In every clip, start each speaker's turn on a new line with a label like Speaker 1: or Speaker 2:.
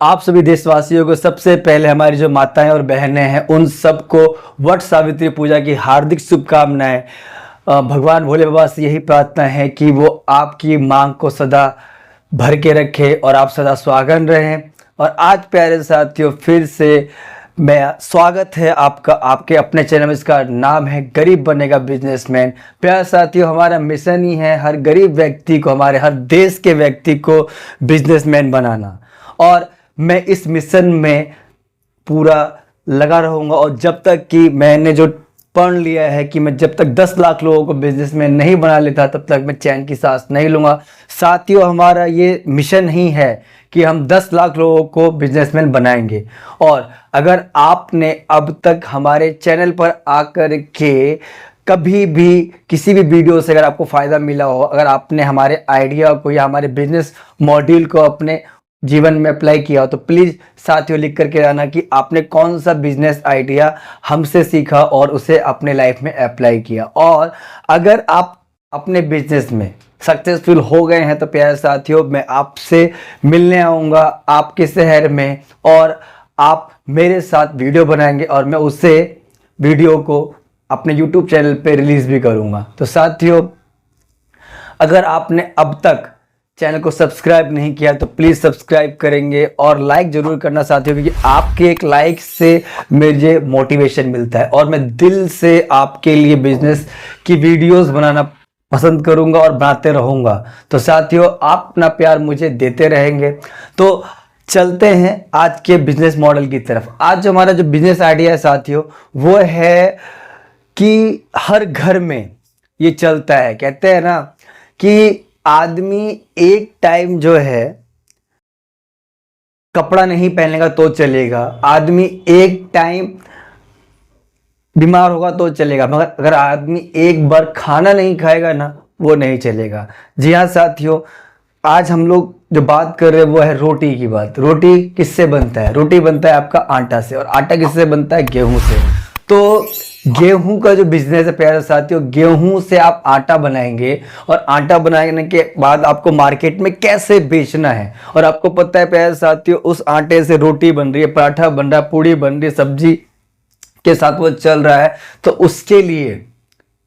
Speaker 1: आप सभी देशवासियों को सबसे पहले हमारी जो माताएं और बहनें हैं उन सबको वट सावित्री पूजा की हार्दिक शुभकामनाएं। भगवान भोले बाबा से यही प्रार्थना है कि वो आपकी मांग को सदा भर के रखे और आप सदा सुहागन रहें। और आज प्यारे साथियों फिर से मैं स्वागत है आपका आपके अपने चैनल में। इसका नाम है गरीब बनेगा बिजनेसमैन। प्यारे साथियों हमारा मिशन ही है हर गरीब व्यक्ति को, हमारे हर देश के व्यक्ति को बिजनेसमैन बनाना। और मैं इस मिशन में पूरा लगा रहूँगा और जब तक कि मैंने जो पढ़ लिया है कि मैं जब तक 10 लाख लोगों को बिजनेसमैन नहीं बना लेता तब तक मैं चैन की सांस नहीं लूँगा। साथियों हमारा ये मिशन ही है कि हम 10 लाख लोगों को बिजनेसमैन बनाएंगे। और अगर आपने अब तक हमारे चैनल पर आकर के कभी भी किसी भी वीडियो से अगर आपको फ़ायदा मिला हो, अगर आपने हमारे आइडिया को या हमारे बिजनेस मॉड्यूल को अपने जीवन में अप्लाई किया हो तो प्लीज़ साथियों लिख करके आना कि आपने कौन सा बिजनेस आइडिया हमसे सीखा और उसे अपने लाइफ में अप्लाई किया। और अगर आप अपने बिजनेस में सक्सेसफुल हो गए हैं तो प्यारे साथियों मैं आपसे मिलने आऊँगा आपके शहर में और आप मेरे साथ वीडियो बनाएंगे और मैं उसे वीडियो को अपने YouTube चैनल पे रिलीज़ भी करूँगा। तो साथियों अगर आपने अब तक चैनल को सब्सक्राइब नहीं किया तो प्लीज़ सब्सक्राइब करेंगे और लाइक ज़रूर करना साथियों, क्योंकि आपके एक लाइक से मुझे मोटिवेशन मिलता है और मैं दिल से आपके लिए बिजनेस की वीडियोस बनाना पसंद करूंगा और बनाते रहूंगा। तो साथियों आप अपना प्यार मुझे देते रहेंगे। तो चलते हैं आज के बिजनेस मॉडल की तरफ। आज जो हमारा जो बिजनेस आइडिया है साथियों वो है कि हर घर में ये चलता है, कहते हैं ना कि आदमी एक टाइम जो है कपड़ा नहीं पहनेगा तो चलेगा, आदमी एक टाइम बीमार होगा तो चलेगा, मगर अगर आदमी एक बार खाना नहीं खाएगा ना वो नहीं चलेगा। जी हाँ साथियों, आज हम लोग जो बात कर रहे हैं वो है रोटी की बात। रोटी किससे बनता है? रोटी बनता है आपका आटा से, और आटा किससे बनता है? गेहूं से। तो गेहूं का जो बिजनेस है प्यारे साथियों, गेहूं से आप आटा बनाएंगे और आटा बनाने के बाद आपको मार्केट में कैसे बेचना है। और आपको पता है प्यारे साथियों उस आटे से रोटी बन रही है, पराठा बन रहा है, पूड़ी बन रही है, सब्जी के साथ वो चल रहा है। तो उसके लिए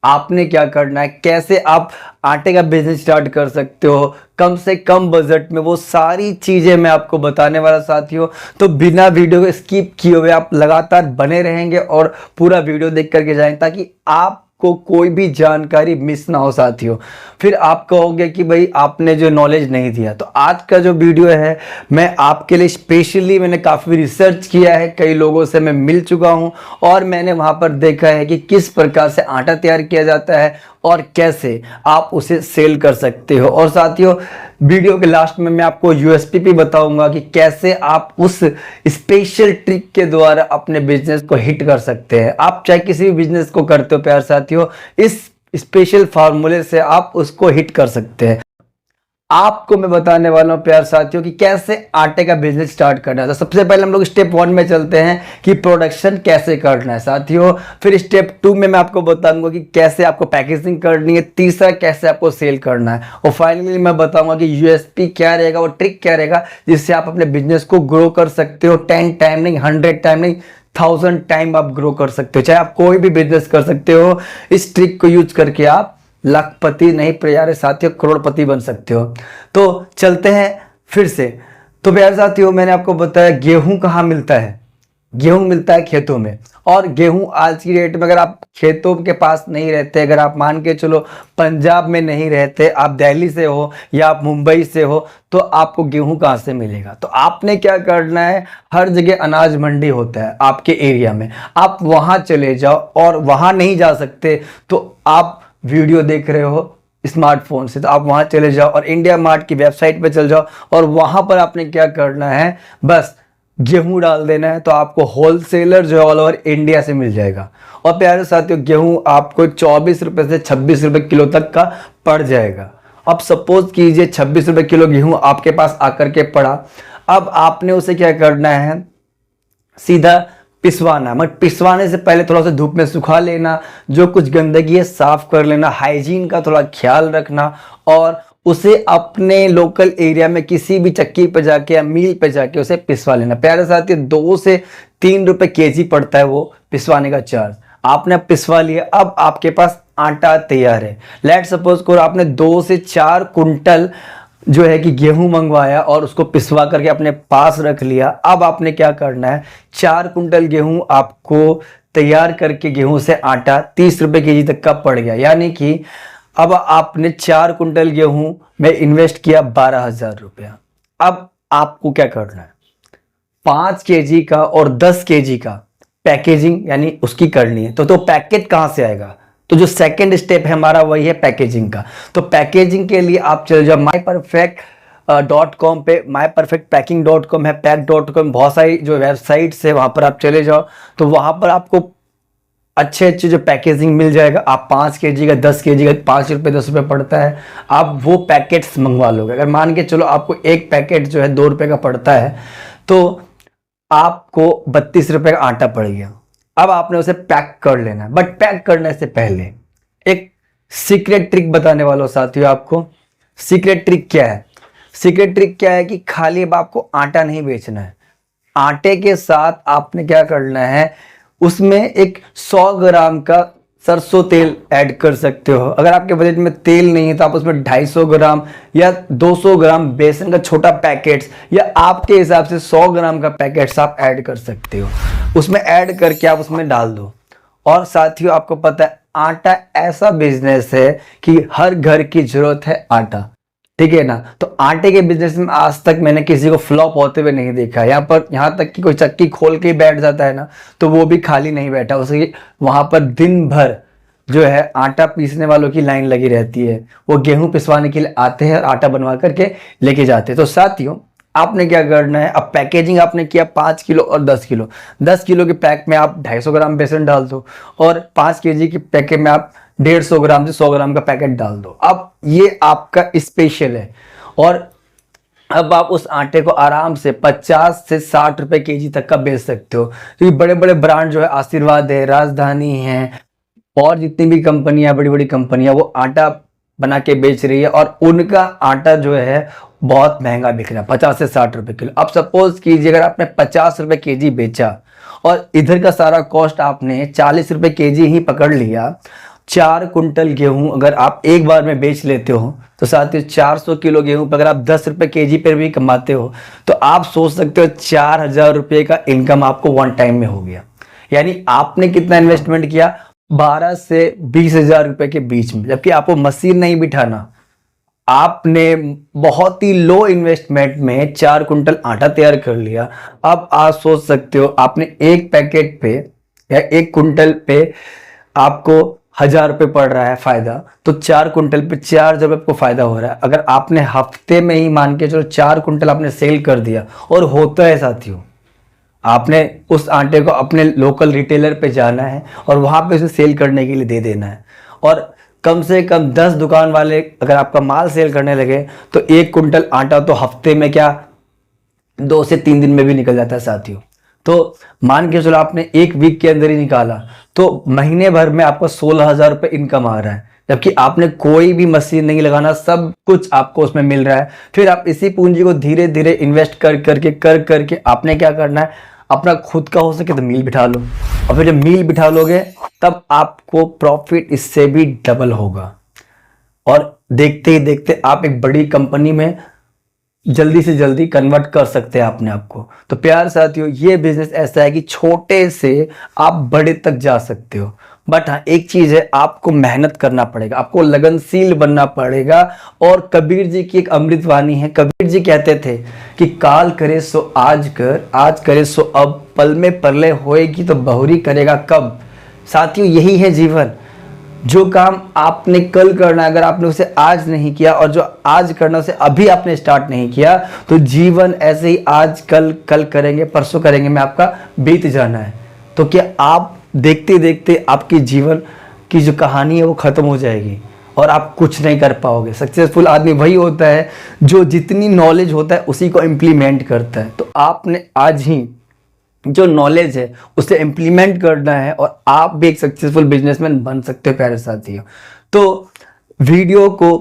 Speaker 1: आपने क्या करना है, कैसे आप आटे का बिजनेस स्टार्ट कर सकते हो कम से कम बजट में, वो सारी चीज़ें मैं आपको बताने वाला साथियों। तो बिना वीडियो को स्किप किए हुए आप लगातार बने रहेंगे और पूरा वीडियो देख करके जाएं ताकि आपको कोई भी जानकारी मिस ना हो साथियों। फिर आप कहोगे कि भाई आपने जो नॉलेज नहीं दिया। तो आज का जो वीडियो है मैं आपके लिए स्पेशली मैंने काफ़ी रिसर्च किया है, कई लोगों से मैं मिल चुका हूं और मैंने वहां पर देखा है कि किस प्रकार से आटा तैयार किया जाता है और कैसे आप उसे सेल कर सकते हो। और साथियों वीडियो के लास्ट में मैं आपको यूएसपी भी बताऊंगा कि कैसे आप उस स्पेशल ट्रिक के द्वारा अपने बिजनेस को हिट कर सकते हैं। आप चाहे किसी भी बिजनेस को करते हो प्यारे साथियों, इस स्पेशल फार्मूले से आप उसको हिट कर सकते हैं। आपको मैं बताने वाला हूं प्यार साथियों कि कैसे आटे का बिजनेस स्टार्ट करना है। तो सबसे पहले हम लोग स्टेप 1 में चलते हैं कि प्रोडक्शन कैसे करना है साथियों। फिर स्टेप 2 में मैं आपको बताऊंगा कि कैसे आपको पैकेजिंग करनी है, तीसरा कैसे आपको सेल करना है, और फाइनली मैं बताऊंगा कि यूएसपी क्या रहेगा, वो ट्रिक क्या रहेगा जिससे आप अपने बिजनेस को ग्रो कर सकते हो। 10 टाइम नहीं, 100 टाइम नहीं, 1000 टाइम आप ग्रो कर सकते हो। चाहे आप कोई भी बिजनेस कर सकते हो, इस ट्रिक को यूज करके आप लाखपति नहीं प्यारे साथियों करोड़पति बन सकते हो। तो चलते हैं फिर से। तो प्यारे साथियों मैंने आपको बताया गेहूं कहाँ मिलता है। गेहूं मिलता है खेतों में, और गेहूं आज की डेट में अगर आप खेतों के पास नहीं रहते, अगर आप मान के चलो पंजाब में नहीं रहते, आप दिल्ली से हो या आप मुंबई से हो, तो आपको गेहूं कहाँ से मिलेगा? तो आपने क्या करना है, हर जगह अनाज मंडी होता है आपके एरिया में, आप वहां चले जाओ। और वहां नहीं जा सकते तो आप वीडियो देख रहे हो स्मार्टफोन से, तो आप वहां चले जाओ और इंडिया मार्ट की वेबसाइट पे चल जाओ और वहां पर आपने क्या करना है, बस गेहूं डाल देना है। तो आपको होलसेलर जो ऑल ओवर इंडिया से मिल जाएगा। और प्यारे साथियों गेहूं आपको 24 रुपए से 26 रुपए किलो तक का पड़ जाएगा। अब सपोज कीजिए 26 रुपए किलो गेहूं आपके पास आकर के पड़ा, अब आपने उसे क्या करना है, सीधा पिसवाना। मगर पिसवाने से पहले थोड़ा सा धूप में सुखा लेना, जो कुछ गंदगी है साफ कर लेना, हाइजीन का थोड़ा ख्याल रखना, और उसे अपने लोकल एरिया में किसी भी चक्की पे जाके या मिल पे जाके उसे पिसवा लेना। प्यारे साथी, 2 से 3 रुपए केजी पड़ता है वो पिसवाने का चार्ज। आपने पिसवा लिया, अब आपके पास आटा तैयार है। लेट सपोज को आपने 2 से 4 कुंटल जो है कि गेहूं मंगवाया और उसको पिसवा करके अपने पास रख लिया। अब आपने क्या करना है, 4 कुंटल गेहूं आपको तैयार करके गेहूं से आटा 30 रुपए केजी तक का पड़ गया। यानी कि अब आपने 4 कुंटल गेहूं में इन्वेस्ट किया 12,000 रुपया। अब आपको क्या करना है, 5 केजी का और 10 केजी का पैकेजिंग यानी उसकी करनी है। तो पैकेट कहां से आएगा, तो जो सेकंड स्टेप है हमारा वही है पैकेजिंग का। तो पैकेजिंग के लिए आप चले जाओ myperfect.com पे, myperfectpacking.com है, pack.com, बहुत सारी जो वेबसाइट्स है वहां पर आप चले जाओ। तो वहां पर आपको अच्छे अच्छे जो पैकेजिंग मिल जाएगा। आप 5 केजी का 10 केजी का 5 रुपये 10 रुपये पड़ता है, आप वो पैकेट्स मंगवा लोगे। अगर मान के चलो आपको एक पैकेट जो है 2 रुपये का पड़ता है, तो आपको 32 रुपये का आटा पड़ गया। अब आपने उसे पैक कर लेना है, बट पैक करने से पहले एक सीक्रेट ट्रिक बताने वाला हूं साथियों आपको। सीक्रेट ट्रिक क्या है, सीक्रेट ट्रिक क्या है कि खाली अब आपको आटा नहीं बेचना है, आटे के साथ आपने क्या करना है, उसमें एक 100 ग्राम का सरसों तेल ऐड कर सकते हो। अगर आपके बजट में तेल नहीं है तो आप उसमें 250 ग्राम या 200 ग्राम बेसन का छोटा पैकेट्स या आपके हिसाब से 100 ग्राम का पैकेट्स आप ऐड कर सकते हो। उसमें ऐड करके आप उसमें डाल दो। और साथियों आपको पता है आटा ऐसा बिजनेस है कि हर घर की जरूरत है आटा, ठीक है ना। तो आटे के बिजनेस में आज तक मैंने किसी को फ्लॉप होते हुए नहीं देखा। यहाँ तक कि कोई चक्की खोल के बैठ जाता है ना, तो वो भी खाली नहीं बैठा, उसे वहां पर दिन भर जो है आटा पीसने वालों की लाइन लगी रहती है। वो गेहूं पिसवाने के लिए आते हैं और आटा बनवा करके लेके जाते हैं। तो साथियों आपने क्या करना है, अब पैकेजिंग आपने किया 5 किलो और 10 किलो। 10 किलो के पैक में आप 250 ग्राम बेसन डाल दो और 5 केजी के पैकेट में आप 150 ग्राम से 100 ग्राम का पैकेट डाल दो। अब ये आपका स्पेशल है। और अब आप उस आटे को आराम से 50 से 60 रुपए केजी तक का बेच सकते हो। क्योंकि बड़े बड़े ब्रांड जो है आशीर्वाद है, राजधानी है और जितनी भी कंपनियां, बड़ी बड़ी कंपनियां, वो आटा बना के बेच रही है और उनका आटा जो है बहुत महंगा बिक रहा है, 50 से 60 रुपए किलो। अब सपोज कीजिए अगर आपने 50 रुपए केजी बेचा और इधर का सारा कॉस्ट आपने 40 रुपए केजी ही पकड़ लिया, 4 कुंटल गेहूं अगर आप एक बार में बेच लेते हो तो साथ ही 400 किलो गेहूं पर अगर आप 10 रुपए केजी पर भी कमाते हो तो आप सोच सकते हो 4,000 रुपये का इनकम आपको वन टाइम में हो गया। यानी आपने कितना इन्वेस्टमेंट किया, 12 से 20,000 रुपए के बीच में, जबकि आपको मशीन नहीं बिठाना। आपने बहुत ही लो इन्वेस्टमेंट में 4 कुंटल आटा तैयार कर लिया। अब आप सोच सकते हो आपने एक पैकेट पे या 1 कुंटल पे आपको 1,000 रुपये पड़ रहा है फायदा, तो 4 कुंटल पे 4,000 रुपये आपको फायदा हो रहा है। अगर आपने हफ्ते में ही मान के चलो 4 कुंटल आपने सेल कर दिया, और होता है साथियों, आपने उस आटे को अपने लोकल रिटेलर पे जाना है और वहां पे उसे सेल करने के लिए दे देना है। और कम से कम 10 दुकान वाले अगर आपका माल सेल करने लगे तो 1 कुंटल आटा तो हफ्ते में क्या 2 से 3 दिन में भी निकल जाता है साथियों। तो मान के चलो आपने 1 वीक के अंदर ही निकाला तो महीने भर में आपको 16,000 रुपये इनकम आ रहा है, जबकि आपने कोई भी मशीन नहीं लगाना, सब कुछ आपको उसमें मिल रहा है। फिर आप इसी पूंजी को धीरे धीरे इन्वेस्ट कर करके आपने क्या करना है, अपना खुद का हो सके तो मील बिठा लो, और फिर जब मील बिठा लोगे तब आपको प्रॉफिट इससे भी डबल होगा और देखते ही देखते आप एक बड़ी कंपनी में जल्दी से जल्दी कन्वर्ट कर सकते हैं अपने आप को। तो प्यार साथियों, ये बिजनेस ऐसा है कि छोटे से आप बड़े तक जा सकते हो। बट हाँ, एक चीज है, आपको मेहनत करना पड़ेगा, आपको लगनशील बनना पड़ेगा। और कबीर जी की एक अमृत वाणी है, कबीर जी कहते थे कि काल करे सो आज कर, आज करे सो अब, पल में परलय होएगी तो बहुरी करेगा कब। साथियों यही है जीवन। जो काम आपने कल करना, अगर आपने उसे आज नहीं किया, और जो आज करना उसे अभी आपने स्टार्ट नहीं किया, तो जीवन ऐसे ही आज कल कल करेंगे परसों करेंगे में आपका बीत जाना है। तो क्या आप देखते देखते आपकी जीवन की जो कहानी है वो खत्म हो जाएगी और आप कुछ नहीं कर पाओगे। सक्सेसफुल आदमी वही होता है जो जितनी नॉलेज होता है उसी को इम्प्लीमेंट करता है। तो आपने आज ही जो नॉलेज है उसे इम्प्लीमेंट करना है और आप भी एक सक्सेसफुल बिजनेसमैन बन सकते हो प्यारे साथियों। तो वीडियो को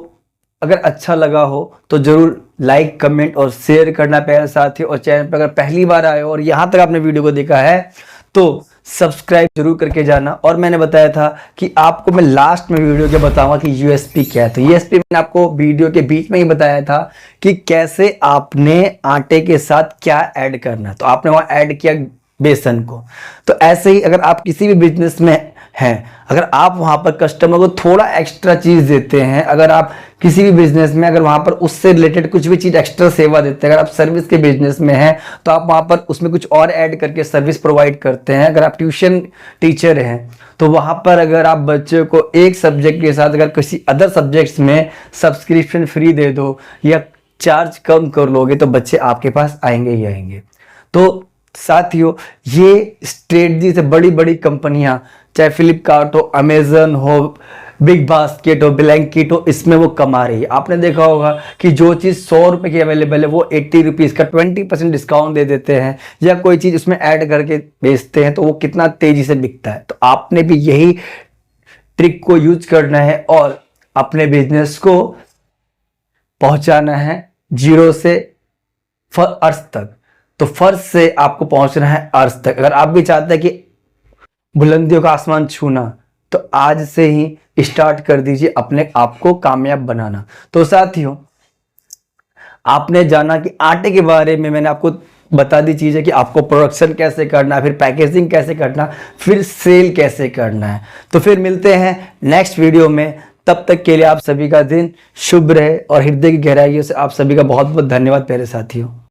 Speaker 1: अगर अच्छा लगा हो तो ज़रूर लाइक, कमेंट और शेयर करना प्यारे साथियों। और चैनल पर अगर पहली बार आए हो और यहाँ तक आपने वीडियो को देखा है तो सब्सक्राइब जरूर करके जाना। और मैंने बताया था कि आपको मैं लास्ट में वीडियो के बताऊंगा कि यूएसपी क्या है। तो यूएसपी मैंने आपको वीडियो के बीच में ही बताया था कि कैसे आपने आटे के साथ क्या ऐड करना है। तो आपने वहाँ ऐड किया बेसन को। तो ऐसे ही अगर आप किसी भी बिजनेस में हैं, अगर आप वहाँ पर कस्टमर को थोड़ा एक्स्ट्रा चीज़ देते हैं, अगर आप किसी भी बिजनेस में अगर वहाँ पर उससे रिलेटेड कुछ भी चीज़ एक्स्ट्रा सेवा देते हैं, अगर आप सर्विस के बिजनेस में हैं तो आप वहाँ पर उसमें कुछ और ऐड करके सर्विस प्रोवाइड करते हैं। अगर आप ट्यूशन टीचर हैं तो वहाँ पर अगर आप बच्चे को एक सब्जेक्ट के साथ अगर किसी अदर सब्जेक्ट्स में सब्सक्रिप्शन फ्री दे दो या चार्ज कम कर लोगे तो बच्चे आपके पास आएंगे ही आएंगे। तो साथियों, ये स्ट्रेटजी से बड़ी बड़ी कंपनियां, चाहे फ्लिपकार्ट हो, अमेजन हो, बिग बास्केट हो, ब्लैंकिट हो, इसमें वो कमा रही है। आपने देखा होगा कि जो चीज़ 100 रुपये की अवेलेबल है वो 80 रुपीज़ का 20% डिस्काउंट दे देते हैं, या कोई चीज़ उसमें ऐड करके बेचते हैं तो वो कितना तेज़ी से बिकता है। तो आपने भी यही ट्रिक को यूज करना है और अपने बिजनेस को पहुंचाना है जीरो से अर्थ तक। तो फर्श से आपको पहुंचना है अर्थ तक। अगर आप भी चाहते हैं कि बुलंदियों का आसमान छूना तो आज से ही स्टार्ट कर दीजिए अपने आप को कामयाब बनाना। तो साथियों, आपने जाना कि आटे के बारे में मैंने आपको बता दी चीज़ है कि आपको प्रोडक्शन कैसे करना है, फिर पैकेजिंग कैसे करना, फिर सेल कैसे करना है। तो फिर मिलते हैं नेक्स्ट वीडियो में। तब तक के लिए आप सभी का दिन शुभ रहे और हृदय की गहराइयों से आप सभी का बहुत बहुत धन्यवाद प्यारे साथियों।